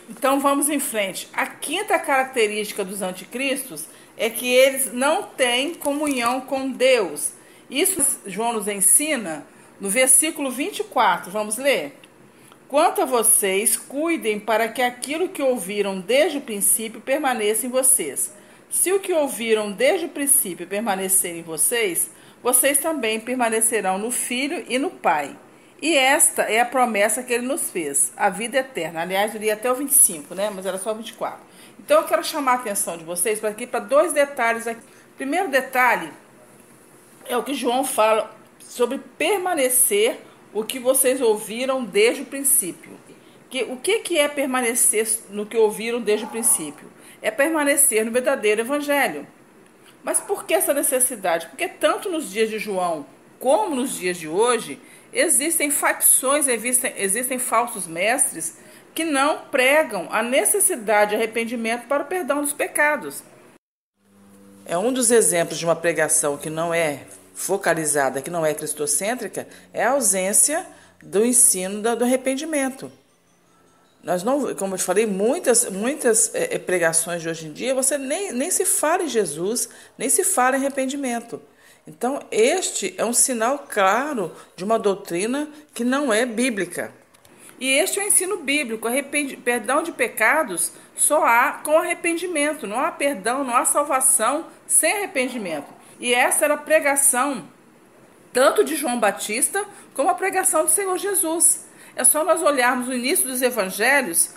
Então vamos em frente. A quinta característica dos anticristos é que eles não têm comunhão com Deus. Isso João nos ensina no versículo 24. Vamos ler? Quanto a vocês, cuidem para que aquilo que ouviram desde o princípio permaneça em vocês. Se o que ouviram desde o princípio permanecer em vocês, vocês também permanecerão no Filho e no Pai. E esta é a promessa que ele nos fez, a vida eterna. Aliás, eu li até o 25, né? Mas era só o 24. Então, eu quero chamar a atenção de vocês para dois detalhes aqui. O primeiro detalhe é o que João fala sobre permanecer o que vocês ouviram desde o princípio. O que é permanecer no que ouviram desde o princípio? É permanecer no verdadeiro evangelho. Mas por que essa necessidade? Porque tanto nos dias de João como nos dias de hoje, existem facções, existem falsos mestres que não pregam a necessidade de arrependimento para o perdão dos pecados. É um dos exemplos de uma pregação que não é focalizada, que não é cristocêntrica, é a ausência do ensino do arrependimento. Nós não, como eu te falei, muitas pregações de hoje em dia, você nem se fala em Jesus, nem se fala em arrependimento. Então, este é um sinal claro de uma doutrina que não é bíblica. E este é o ensino bíblico. Perdão de pecados só há com arrependimento. Não há perdão, não há salvação sem arrependimento. E essa era a pregação tanto de João Batista como a pregação do Senhor Jesus. É só nós olharmos o início dos evangelhos,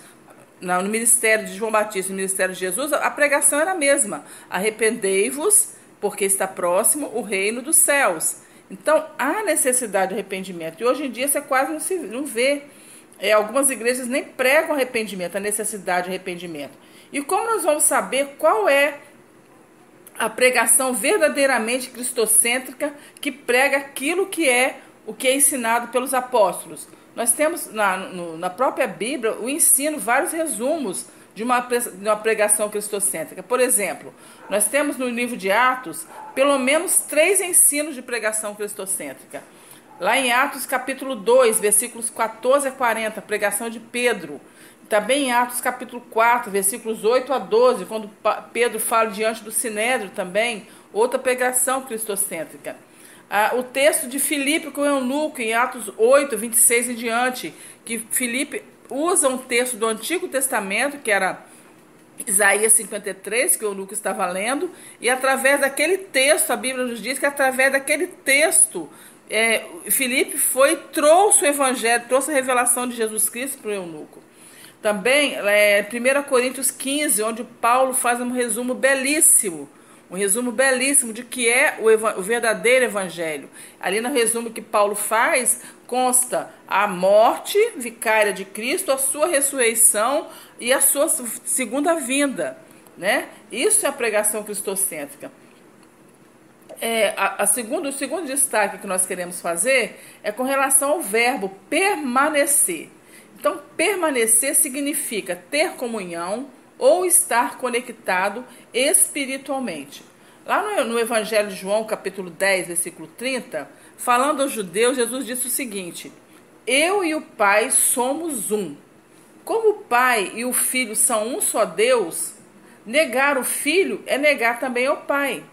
no ministério de João Batista e no ministério de Jesus, a pregação era a mesma. Arrependei-vos, porque está próximo o reino dos céus. Então, há necessidade de arrependimento. E hoje em dia você quase não vê. Algumas igrejas nem pregam arrependimento, a necessidade de arrependimento. E como nós vamos saber qual é a pregação verdadeiramente cristocêntrica que prega aquilo que é o que é ensinado pelos apóstolos? Nós temos na própria Bíblia o ensino, vários resumos de uma pregação cristocêntrica. Por exemplo, nós temos no livro de Atos pelo menos 3 ensinos de pregação cristocêntrica. Lá em Atos capítulo 2, versículos 14 a 40, pregação de Pedro. Também em Atos capítulo 4, versículos 8 a 12, quando Pedro fala diante do Sinédrio também, outra pregação cristocêntrica. O texto de Filipe com o eunuco, em Atos 8, 26 em diante, que Filipe usa um texto do Antigo Testamento, que era Isaías 53, que o eunuco estava lendo, e através daquele texto, a Bíblia nos diz que através daquele texto, Filipe trouxe o Evangelho, trouxe a revelação de Jesus Cristo para o eunuco. Também, 1 Coríntios 15, onde Paulo faz um resumo belíssimo de que é o verdadeiro evangelho. Ali no resumo que Paulo faz, consta a morte vicária de Cristo, a sua ressurreição e a sua segunda vinda, né? Isso é a pregação cristocêntrica. O segundo destaque que nós queremos fazer é com relação ao verbo permanecer. Então, permanecer significa ter comunhão ou estar conectado espiritualmente. Lá no Evangelho de João, capítulo 10, versículo 30, falando aos judeus, Jesus disse o seguinte: eu e o Pai somos um. Como o Pai e o Filho são um só Deus, negar o Filho é negar também ao Pai.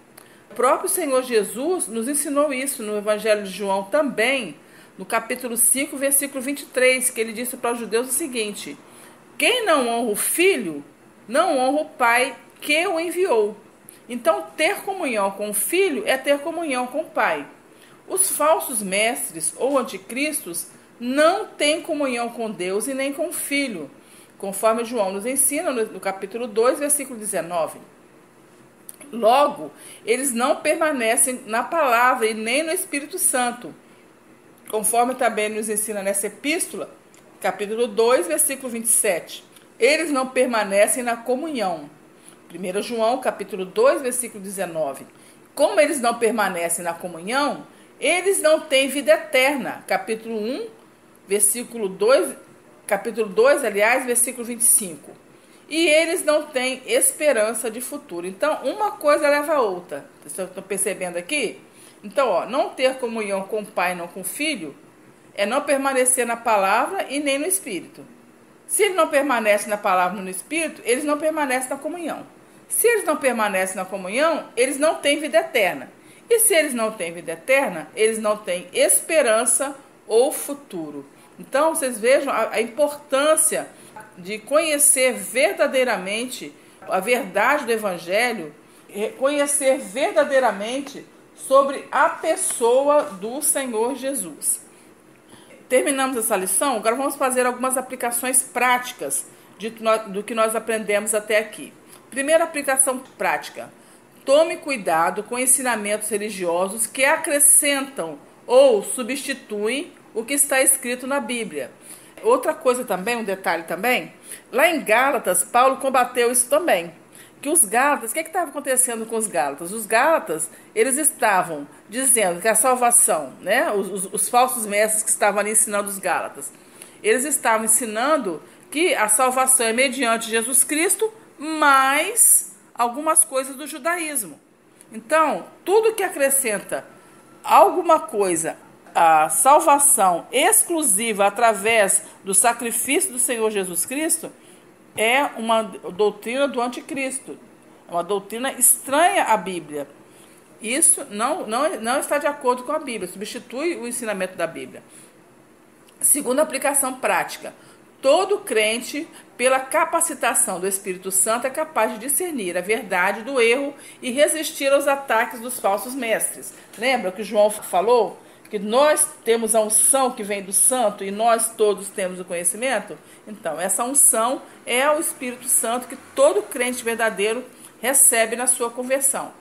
O próprio Senhor Jesus nos ensinou isso no Evangelho de João também, no capítulo 5, versículo 23, que ele disse para os judeus o seguinte: quem não honra o Filho, não honra o Pai que o enviou. Então, ter comunhão com o Filho é ter comunhão com o Pai. Os falsos mestres ou anticristos não têm comunhão com Deus e nem com o Filho, conforme João nos ensina no capítulo 2, versículo 19. Logo, eles não permanecem na palavra e nem no Espírito Santo, conforme também nos ensina nessa epístola, capítulo 2, versículo 27. Eles não permanecem na comunhão. 1 João, capítulo 2, versículo 19. Como eles não permanecem na comunhão, eles não têm vida eterna. Capítulo 1, versículo 2, capítulo 2, aliás, versículo 25. E eles não têm esperança de futuro. Então, uma coisa leva a outra. Vocês estão percebendo aqui? Então, não ter comunhão com o Pai, não com o Filho, é não permanecer na palavra e nem no Espírito. Se eles não permanecem na palavra e no Espírito, eles não permanecem na comunhão. Se eles não permanecem na comunhão, eles não têm vida eterna. E se eles não têm vida eterna, eles não têm esperança ou futuro. Então, vocês vejam a importância de conhecer verdadeiramente a verdade do Evangelho, conhecer verdadeiramente sobre a pessoa do Senhor Jesus. Terminamos essa lição, agora vamos fazer algumas aplicações práticas do que nós aprendemos até aqui. Primeira aplicação prática: tome cuidado com ensinamentos religiosos que acrescentam ou substituem o que está escrito na Bíblia. Outra coisa também, um detalhe também, lá em Gálatas, Paulo combateu isso também. Que os Gálatas, o que estava acontecendo com os Gálatas? Os Gálatas, eles estavam dizendo que a salvação, né, os falsos mestres que estavam ali ensinando os Gálatas, eles estavam ensinando que a salvação é mediante Jesus Cristo, mais algumas coisas do judaísmo. Então, tudo que acrescenta alguma coisa, a salvação exclusiva através do sacrifício do Senhor Jesus Cristo, é uma doutrina do anticristo, é uma doutrina estranha à Bíblia. Isso não está de acordo com a Bíblia, substitui o ensinamento da Bíblia. Segunda aplicação prática: todo crente, pela capacitação do Espírito Santo, é capaz de discernir a verdade do erro e resistir aos ataques dos falsos mestres. Lembra que João falou que nós temos a unção que vem do santo e nós todos temos o conhecimento? Então, essa unção é o Espírito Santo que todo crente verdadeiro recebe na sua conversão.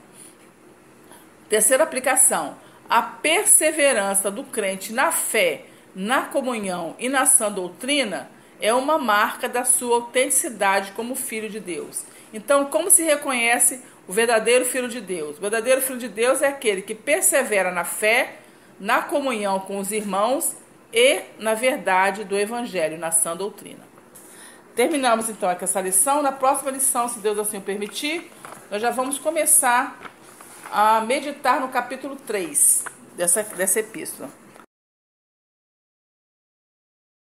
Terceira aplicação: a perseverança do crente na fé, na comunhão e na sã doutrina é uma marca da sua autenticidade como filho de Deus. Então, como se reconhece o verdadeiro filho de Deus? O verdadeiro filho de Deus é aquele que persevera na fé, na comunhão com os irmãos e na verdade do Evangelho, na sã doutrina. Terminamos então aqui essa lição. Na próxima lição, se Deus assim o permitir, nós já vamos começar a meditar no capítulo 3 dessa epístola.